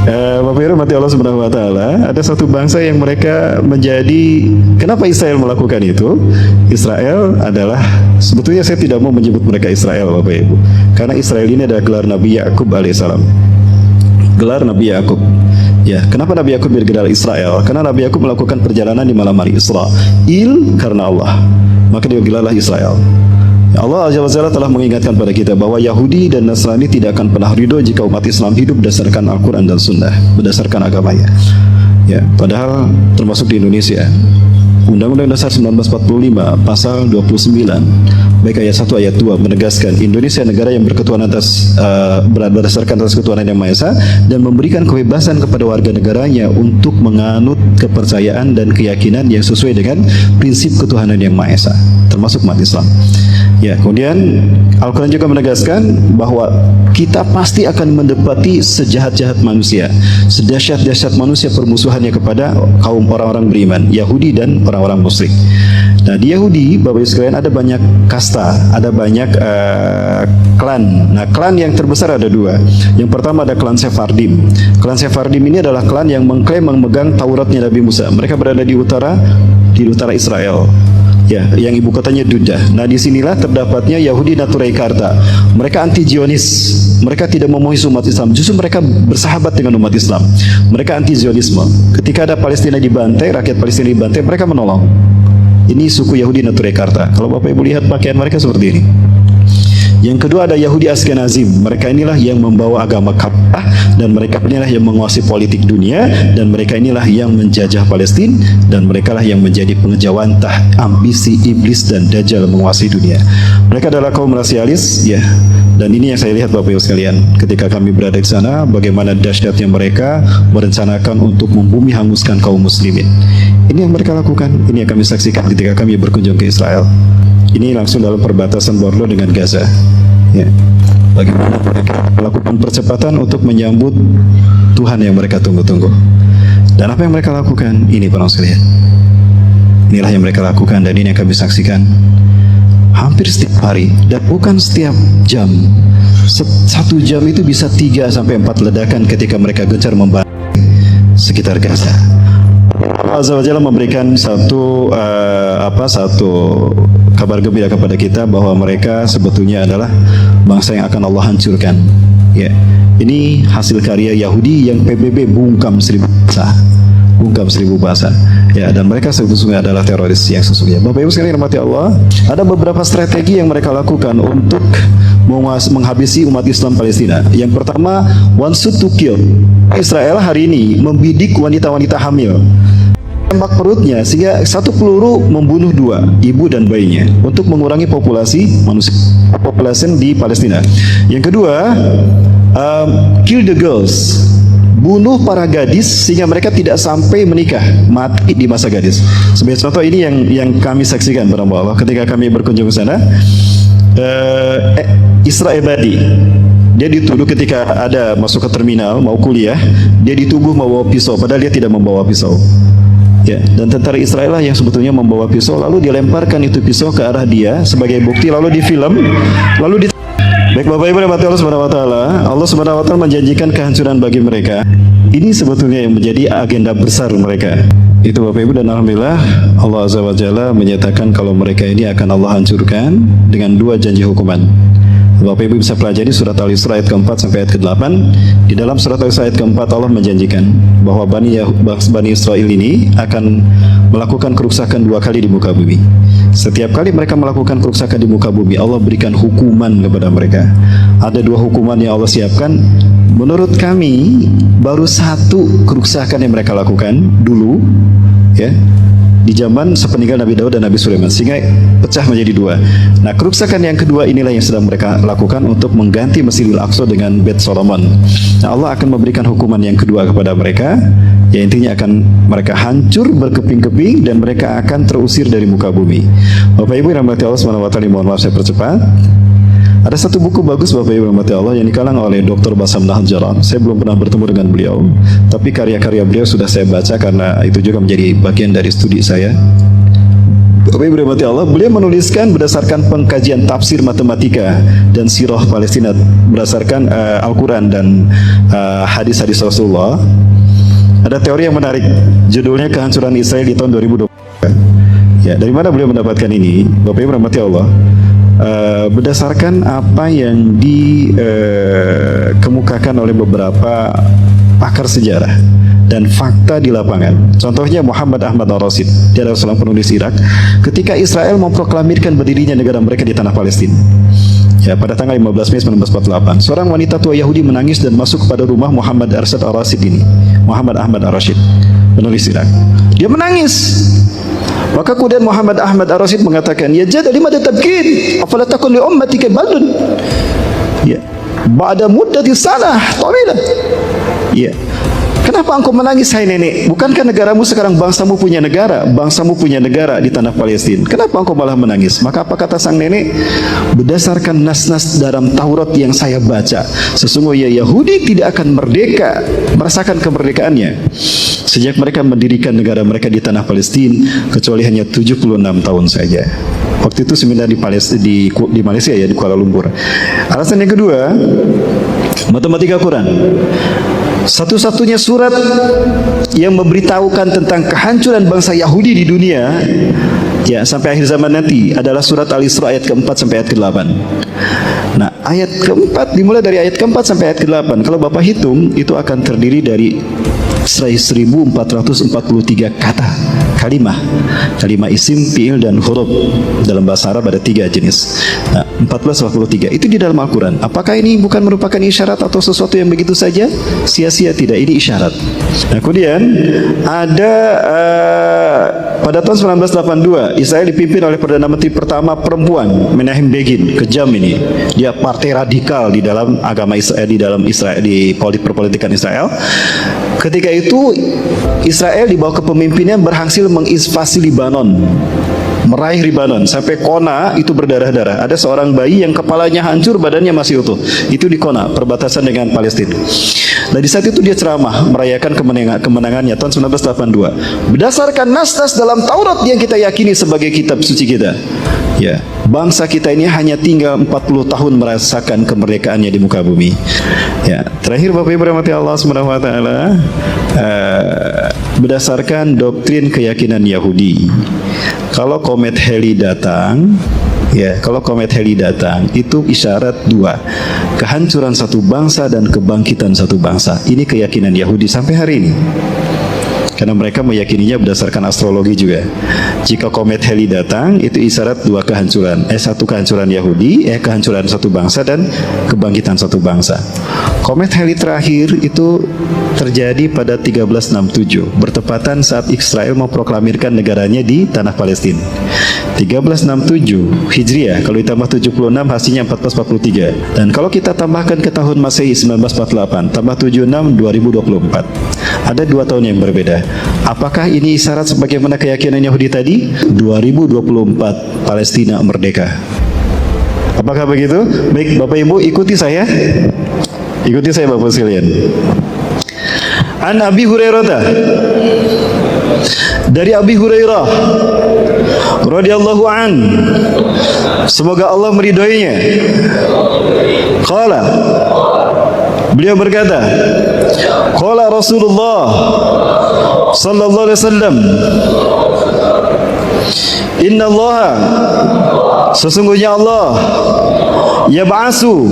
Bapak Ibu mati Allah Subhanahu wa taala, ada satu bangsa yang mereka menjadi, kenapa Israel melakukan itu? Israel adalah, sebetulnya saya tidak mau menyebut mereka Israel Bapak Ibu, karena Israel ini adalah gelar Nabi Yakub alaihissalam. Gelar Nabi Yakub. Ya, kenapa Nabi Yakub bergelar Israel? Karena Nabi Yakub melakukan perjalanan di malam hari Isra. Karena Allah, maka dia gelarlah Israel. Allah Azza wa Jalla telah mengingatkan pada kita bahwa Yahudi dan Nasrani tidak akan pernah ridho jika umat Islam hidup berdasarkan Al-Quran dan Sunnah, berdasarkan agamanya. Ya, padahal termasuk di Indonesia, Undang-Undang Dasar 1945 Pasal 29 baik ayat 1 ayat 2 menegaskan Indonesia negara yang berketuhanan berdasarkan atas ketuhanan yang Maha Esa dan memberikan kebebasan kepada warga negaranya untuk menganut kepercayaan dan keyakinan yang sesuai dengan prinsip ketuhanan yang Maha Esa, termasuk umat Islam. Ya, kemudian Al-Quran juga menegaskan bahwa kita pasti akan mendapati sejahat-jahat manusia, sedahsyat-dahsyat manusia permusuhannya kepada kaum orang-orang beriman, Yahudi dan orang-orang musyrik. Nah, di Yahudi, Bapak Ibu sekalian, ada banyak kasta, ada banyak klan. Nah, klan yang terbesar ada dua. Yang pertama ada klan Sephardim. Klan Sephardim ini adalah klan yang mengklaim memegang Tauratnya Nabi Musa. Mereka berada di utara Israel. Ya, yang ibu kotanya Dudah. Nah, disinilah terdapatnya Yahudi Naturai Karta. Mereka anti-Zionis. Mereka tidak memuji umat Islam. Justru mereka bersahabat dengan umat Islam. Mereka anti-Zionisme. Ketika ada Palestina dibantai, rakyat Palestina dibantai, mereka menolong. Ini suku Yahudi Naturai Karta. Kalau Bapak Ibu lihat pakaian mereka seperti ini. Yang kedua ada Yahudi Ashkenazim. Mereka inilah yang membawa agama Ka'bah dan mereka inilah yang menguasai politik dunia dan mereka inilah yang menjajah Palestina dan mereka lah yang menjadi pengejawantah ambisi iblis dan dajjal menguasai dunia. Mereka adalah kaum rasialis, ya. Dan ini yang saya lihat Bapak Ibu sekalian ketika kami berada di sana, bagaimana dahsyatnya mereka merencanakan untuk membumi hanguskan kaum muslimin. Ini yang mereka lakukan, ini yang kami saksikan ketika kami berkunjung ke Israel. Ini langsung dalam perbatasan Bordeaux dengan Gaza. Ya. Bagaimana mereka melakukan percepatan untuk menyambut Tuhan yang mereka tunggu-tunggu. Dan apa yang mereka lakukan? Ini para sekalian. Inilah yang mereka lakukan dan ini yang kami saksikan hampir setiap hari dan bukan setiap jam. Satu jam itu bisa 3 sampai 4 ledakan ketika mereka gencar membakar sekitar Gaza. Allah Azza wa Jalla memberikan satu kabar gembira kepada kita bahwa mereka sebetulnya adalah bangsa yang akan Allah hancurkan. Ya, ini hasil karya Yahudi yang PBB bungkam 1000 bahasa. Ya, dan mereka sebetulnya adalah teroris yang sesungguhnya. Bapak Ibu sekalian rahmati Allah, ada beberapa strategi yang mereka lakukan untuk menghabisi umat Islam Palestina. Yang pertama, one shoot to kill. Israel hari ini membidik wanita-wanita hamil, tembak perutnya sehingga satu peluru membunuh 2, ibu dan bayinya, untuk mengurangi populasi di Palestina. Yang kedua, kill the girls, bunuh para gadis sehingga mereka tidak sampai menikah, mati di masa gadis. Sebagai contoh ini yang kami saksikan para Allah ketika kami berkunjung ke sana. Isra Ebadi, dia dituduh ketika ada masuk ke terminal mau kuliah, dia dituduh membawa pisau padahal dia tidak membawa pisau. Ya, dan tentara Israel lah yang sebetulnya membawa pisau, lalu dilemparkan itu pisau ke arah dia sebagai bukti, lalu difilm, lalu Baik Bapak Ibu rahmati Allah Subhanahu wa taala, Allah Subhanahu wa taala menjanjikan kehancuran bagi mereka. Ini sebetulnya yang menjadi agenda besar mereka. Itu Bapak Ibu, dan alhamdulillah Allah Azza wa Jalla menyatakan kalau mereka ini akan Allah hancurkan dengan 2 janji hukuman. Bapak Ibu bisa pelajari surat Al-Isra ayat ke-4 sampai ayat ke-8. Di dalam surat Al-Isra ayat ke-4 Allah menjanjikan bahwa Bani Israel ini akan melakukan kerusakan 2 kali di muka bumi. Setiap kali mereka melakukan kerusakan di muka bumi, Allah berikan hukuman kepada mereka. Ada 2 hukuman yang Allah siapkan. Menurut kami baru 1 kerusakan yang mereka lakukan dulu, ya, di zaman sepeninggal Nabi Daud dan Nabi Sulaiman, sehingga pecah menjadi 2. Nah, kerusakan yang kedua inilah yang sedang mereka lakukan untuk mengganti Masjidil Aqsa dengan Bait Solomon. Nah, Allah akan memberikan hukuman yang kedua kepada mereka, ya intinya akan mereka hancur berkeping-keping dan mereka akan terusir dari muka bumi. Bapak Ibu yang rahmati Allah Subhanahu wa taala, mohon maaf saya percepat. Ada satu buku bagus Bapak Ibu rahmati Allah yang dikarang oleh Dr. Basam Nahjaran. Saya belum pernah bertemu dengan beliau, tapi karya-karya beliau sudah saya baca karena itu juga menjadi bagian dari studi saya. Bapak Ibu rahmati Allah, beliau menuliskan berdasarkan pengkajian tafsir matematika dan sirah Palestina berdasarkan Al-Quran dan hadis-hadis Rasulullah. Ada teori yang menarik, judulnya Kehancuran Israel di tahun 2020. Ya, dari mana beliau mendapatkan ini? Bapak Ibu rahmati Allah, berdasarkan apa yang dikemukakan oleh beberapa pakar sejarah dan fakta di lapangan. Contohnya Muhammad Ahmad Ar-Rasyid, dia adalah seorang penulis Irak, ketika Israel memproklamirkan berdirinya negara mereka di tanah Palestina. Ya, pada tanggal 15 Mei 1948, seorang wanita tua Yahudi menangis dan masuk kepada rumah Muhammad Arsyad Ar-Rasyid ini. Muhammad Ahmad Ar-Rasyid, penulis Irak. Dia menangis. Maka kemudian Muhammad Ahmad Ar-Rasyid mengatakan, "Ya jada lima tabkin, afala takun li ummatika baldun." Ya, ba'da muddati sanah tawilah. Ya. Kenapa engkau menangis, hai nenek? Bukankah negaramu sekarang bangsamu punya negara di tanah Palestina? Kenapa engkau malah menangis? Maka apa kata sang nenek? Berdasarkan nas-nas dalam Taurat yang saya baca, sesungguhnya Yahudi tidak akan merdeka, merasakan kemerdekaannya sejak mereka mendirikan negara mereka di tanah Palestina, kecuali hanya 76 tahun saja. Waktu itu seminar di Malaysia ya, di Kuala Lumpur. Alasan yang kedua, matematika Quran. Satu-satunya surat yang memberitahukan tentang kehancuran bangsa Yahudi di dunia ya sampai akhir zaman nanti adalah surat Al-Isra ayat ke-4 sampai ayat ke-8. Nah, ayat ke-4 dimulai dari ayat ke-4 sampai ayat ke-8. Kalau Bapak hitung, itu akan terdiri dari 1443 kata, kalimah isim, fi'il dan huruf. Dalam bahasa Arab ada 3 jenis. Nah, 1443 itu di dalam Al-Quran. Apakah ini bukan merupakan isyarat atau sesuatu yang begitu saja sia-sia? Tidak, ini isyarat. Nah, kemudian ada pada tahun 1982 Israel dipimpin oleh Perdana Menteri pertama perempuan, Menachem Begin. Kejam ini, dia partai radikal di dalam agama Israel, di politik perpolitikan Israel. Ketika itu Israel di bawah kepemimpinannya berhasil menginvasi Libanon, meraih Libanon sampai Kona itu berdarah-darah. Ada seorang bayi yang kepalanya hancur, badannya masih utuh. Itu di Kona, perbatasan dengan Palestina. Nah, di saat itu dia ceramah merayakan kemenangannya tahun 1982. Berdasarkan nas-nas dalam Taurat yang kita yakini sebagai kitab suci kita. Ya, bangsa kita ini hanya tinggal 40 tahun merasakan kemerdekaannya di muka bumi. Ya, terakhir Bapak Ibu rahmati Allah Subhanahu wa taala, berdasarkan doktrin keyakinan Yahudi, kalau komet Halley datang, itu isyarat 2, kehancuran satu bangsa dan kebangkitan satu bangsa. Ini keyakinan Yahudi sampai hari ini. Karena mereka meyakininya berdasarkan astrologi juga. Jika komet Halley datang, itu isyarat 2 kehancuran. Satu kehancuran Yahudi, kehancuran satu bangsa dan kebangkitan satu bangsa. Komet Halley terakhir itu terjadi pada 1367, bertepatan saat Israel memproklamirkan negaranya di tanah Palestina. 1367 Hijriah, kalau ditambah 76 hasilnya 1443. Dan kalau kita tambahkan ke tahun Masehi 1948, tambah 76 2024. Ada 2 tahun yang berbeda. Apakah ini isyarat sebagaimana keyakinan Yahudi tadi? 2024 Palestina merdeka. Apakah begitu? Baik, Bapak Ibu, ikuti saya. Ikuti saya Bapak sekalian. An Abi Hurairah, dari Abi Hurairah radhiyallahu an, semoga Allah meridhoinya. Qala, beliau berkata, qala Rasulullah sallallahu alaihi wasallam, inna Allah, sesungguhnya Allah, yab'asu,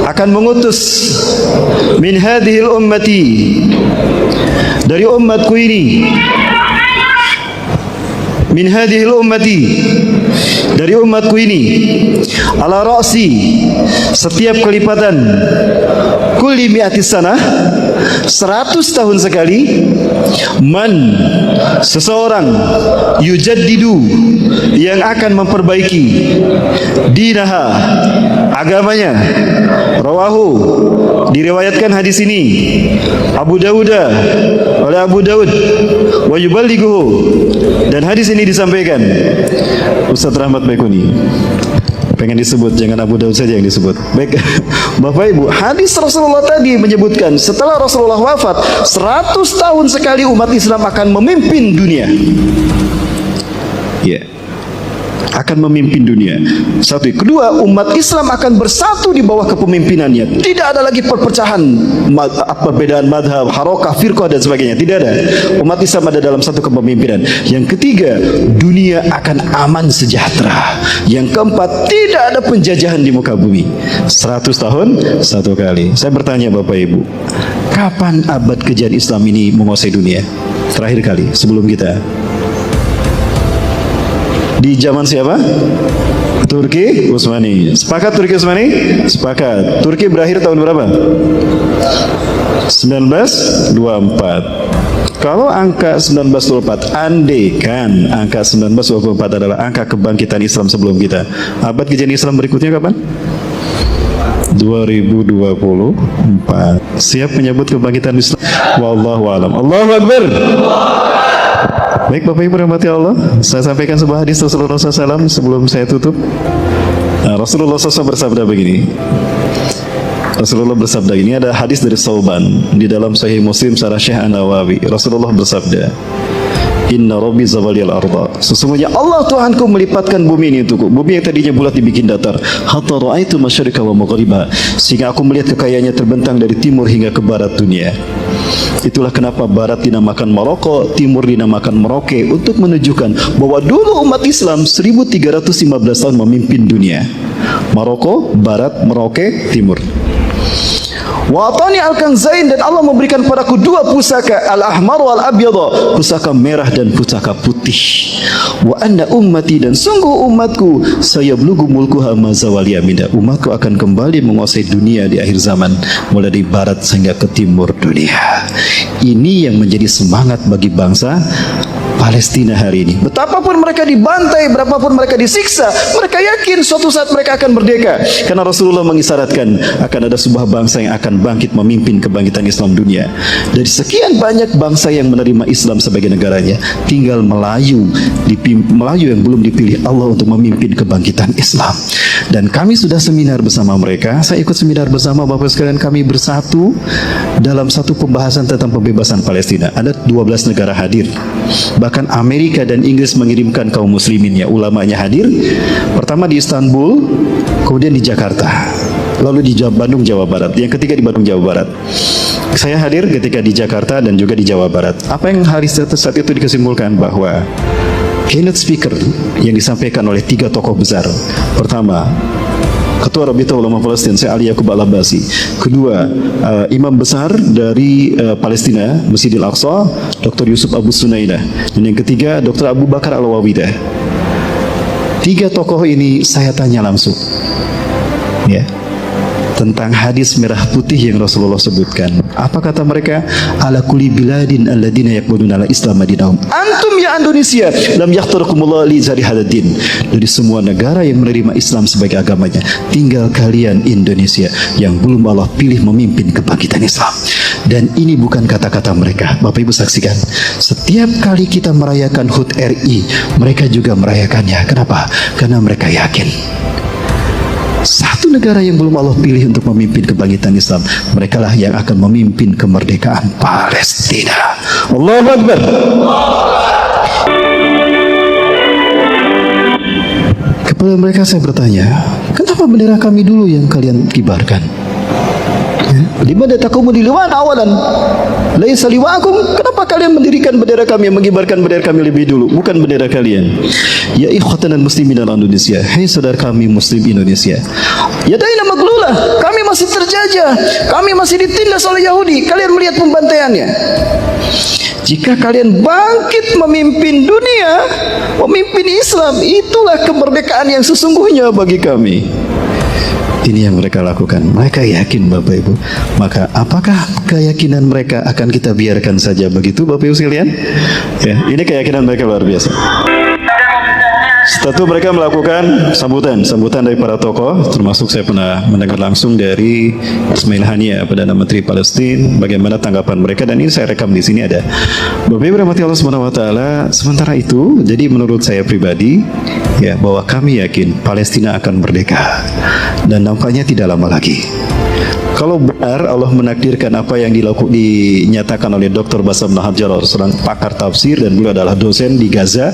akan mengutus, min hadhil ummati, dari umatku ini, min hadhil ummati, dari umatku ini, ala ra'si, setiap kelipatan, kulli mi'ati sanah, 100 tahun sekali, man, seseorang, yujaddidu, yang akan memperbaiki, dinaha, agamanya. Rawahu, diriwayatkan hadis ini Abu Dawud, oleh Abu Dawud, wa yuballighuhu, dan hadis ini disampaikan Ustaz Rahmat Baikuni. Pengen disebut, jangan Abu Dawud saja yang disebut. Baik, Bapak Ibu, hadis Rasulullah tadi menyebutkan setelah Rasulullah wafat, 100 tahun sekali umat Islam akan memimpin dunia. Ya. akan memimpin dunia. Satu. Kedua, umat Islam akan bersatu di bawah kepemimpinannya. Tidak ada lagi perpecahan, perbedaan madhab, harokah, firqah dan sebagainya. Tidak ada. Umat Islam ada dalam satu kepemimpinan. Yang ketiga, dunia akan aman sejahtera. Yang keempat, tidak ada penjajahan di muka bumi. 100 tahun satu kali. Saya bertanya Bapak Ibu, kapan abad kejayan Islam ini menguasai dunia? Terakhir kali sebelum kita. Di zaman siapa? Turki Utsmani. Sepakat Turki Utsmani? Sepakat. Turki berakhir tahun berapa? 1924. Kalau angka 1924, andaikan angka 1924 adalah angka kebangkitan Islam sebelum kita, abad kejayan Islam berikutnya kapan? 2024. Siap menyambut kebangkitan Islam? Wallahu a'lam. Allahu Akbar. Baik Bapak Ibu rahmati Allah, saya sampaikan sebuah hadis Rasulullah SAW sebelum saya tutup. Rasulullah SAW bersabda begini. Rasulullah bersabda, ini ada hadis dari Sauban di dalam Sahih Muslim Syarah Syekh An-Nawawi. Rasulullah bersabda, Inna Rabbi zawaliyal arda. Sesungguhnya Allah Tuhanku melipatkan bumi ini untukku. Bumi yang tadinya bulat dibikin datar. Hatta ra'aitu masyariqa wa maghriba. Sehingga aku melihat kekayaannya terbentang dari timur hingga ke barat dunia. Itulah kenapa barat dinamakan Maroko, timur dinamakan Merauke, untuk menunjukkan bahwa dulu umat Islam 1315 tahun memimpin dunia. Maroko, barat, Merauke, timur. Wa atani al-kanzain, dan Allah memberikan padaku dua pusaka, al-ahmar wal-abyad, pusaka merah dan pusaka putih. Wa anna ummati, dan sungguh umatku, sayablughu mulkuha ma zawali aminda, umatku akan kembali menguasai dunia di akhir zaman, mulai dari barat sehingga ke timur dunia. Ini yang menjadi semangat bagi bangsa Palestina hari ini. Betapapun mereka dibantai, berapapun mereka disiksa, mereka yakin suatu saat mereka akan merdeka. Karena Rasulullah mengisyaratkan akan ada sebuah bangsa yang akan bangkit memimpin kebangkitan Islam dunia. Dari sekian banyak bangsa yang menerima Islam sebagai negaranya, tinggal Melayu yang belum dipilih Allah untuk memimpin kebangkitan Islam. Dan kami sudah seminar bersama mereka. Saya ikut seminar bersama Bapak sekalian, kami bersatu dalam satu pembahasan tentang pembebasan Palestina. Ada 12 negara hadir. Bahkan Amerika dan Inggris mengirimkan kaum musliminnya, ulamanya hadir. Pertama di Istanbul, kemudian di Jakarta, lalu di Bandung, Jawa Barat. Yang ketiga di Bandung, Jawa Barat. Saya hadir ketika di Jakarta dan juga di Jawa Barat. Apa yang hari saat itu dikesimpulan bahwa keynote speaker yang disampaikan oleh 3 tokoh besar. Pertama, Ketua Rabita Ulama Palestina, Syekh Ali Yaqub Al-Abbasi. Kedua, Imam besar dari Palestina, Masjidil Aqsa, Dr. Yusuf Abu Sunaidah. Dan yang ketiga, Dr. Abu Bakar Al-Wawidah. 3 tokoh ini saya tanya langsung, ya, tentang hadis merah putih yang Rasulullah sebutkan. Apa kata mereka? Ala kulli biladin alladina yaquluna ala Islam madinahum. Antum ya Indonesia lam yakhtarukumullah li zari hadatin. Dari semua negara yang menerima Islam sebagai agamanya, tinggal kalian Indonesia yang belum Allah pilih memimpin kebangkitan Islam. Dan ini bukan kata-kata mereka. Bapak Ibu saksikan, setiap kali kita merayakan HUT RI, mereka juga merayakannya. Kenapa? Karena mereka yakin satu negara yang belum Allah pilih untuk memimpin kebangkitan Islam, merekalah yang akan memimpin kemerdekaan Palestina. Allahu Akbar. Kepada mereka saya bertanya, kenapa bendera kami dulu yang kalian kibarkan? Limadha taqumu di liwan awalan laisa liwaakum, kenapa kalian mendirikan bendera kami, mengibarkan bendera kami lebih dulu, bukan bendera kalian? Ya ikhwatan muslimin Indonesia, hai saudara kami muslim Indonesia, ya daina maglulah, kami masih terjajah, kami masih ditindas oleh Yahudi. Kalian melihat pembantaiannya. Jika kalian bangkit memimpin dunia, memimpin Islam, itulah kemerdekaan yang sesungguhnya bagi kami. Ini yang mereka lakukan. Mereka yakin Bapak Ibu. Maka apakah keyakinan mereka akan kita biarkan saja begitu Bapak Ibu sekalian? Ya, ini keyakinan mereka luar biasa. Setelah itu mereka melakukan sambutan dari para tokoh, termasuk saya pernah mendengar langsung dari Ismail Haniyah, Perdana Menteri Palestina, bagaimana tanggapan mereka, dan ini saya rekam di sini ada. Bapak Ibu rahmati Allah Subhanahu wa taala. Sementara itu, jadi menurut saya pribadi, ya, bahwa kami yakin Palestina akan merdeka dan nampaknya tidak lama lagi. Kalau benar Allah menakdirkan apa yang dinyatakan oleh Dr. Bassam Nahjar, seorang pakar tafsir dan beliau adalah dosen di Gaza,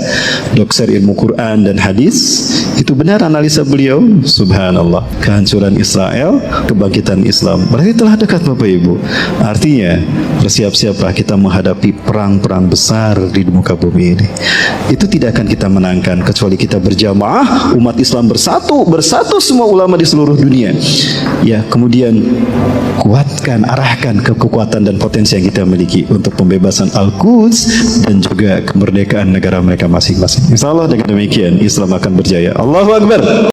dokter ilmu Quran dan hadis, itu benar analisa beliau, subhanallah, kehancuran Israel, kebangkitan Islam berarti telah dekat Bapak Ibu. Artinya bersiap-siaplah kita menghadapi perang-perang besar di muka bumi ini. Itu tidak akan kita menangkan kecuali kita berjamaah, umat Islam bersatu semua ulama di seluruh dunia. Ya, kemudian kuatkan, arahkan ke kekuatan dan potensi yang kita miliki untuk pembebasan Al-Quds dan juga kemerdekaan negara mereka masing-masing. Insya Allah dengan demikian Islam akan berjaya. Allahu Akbar.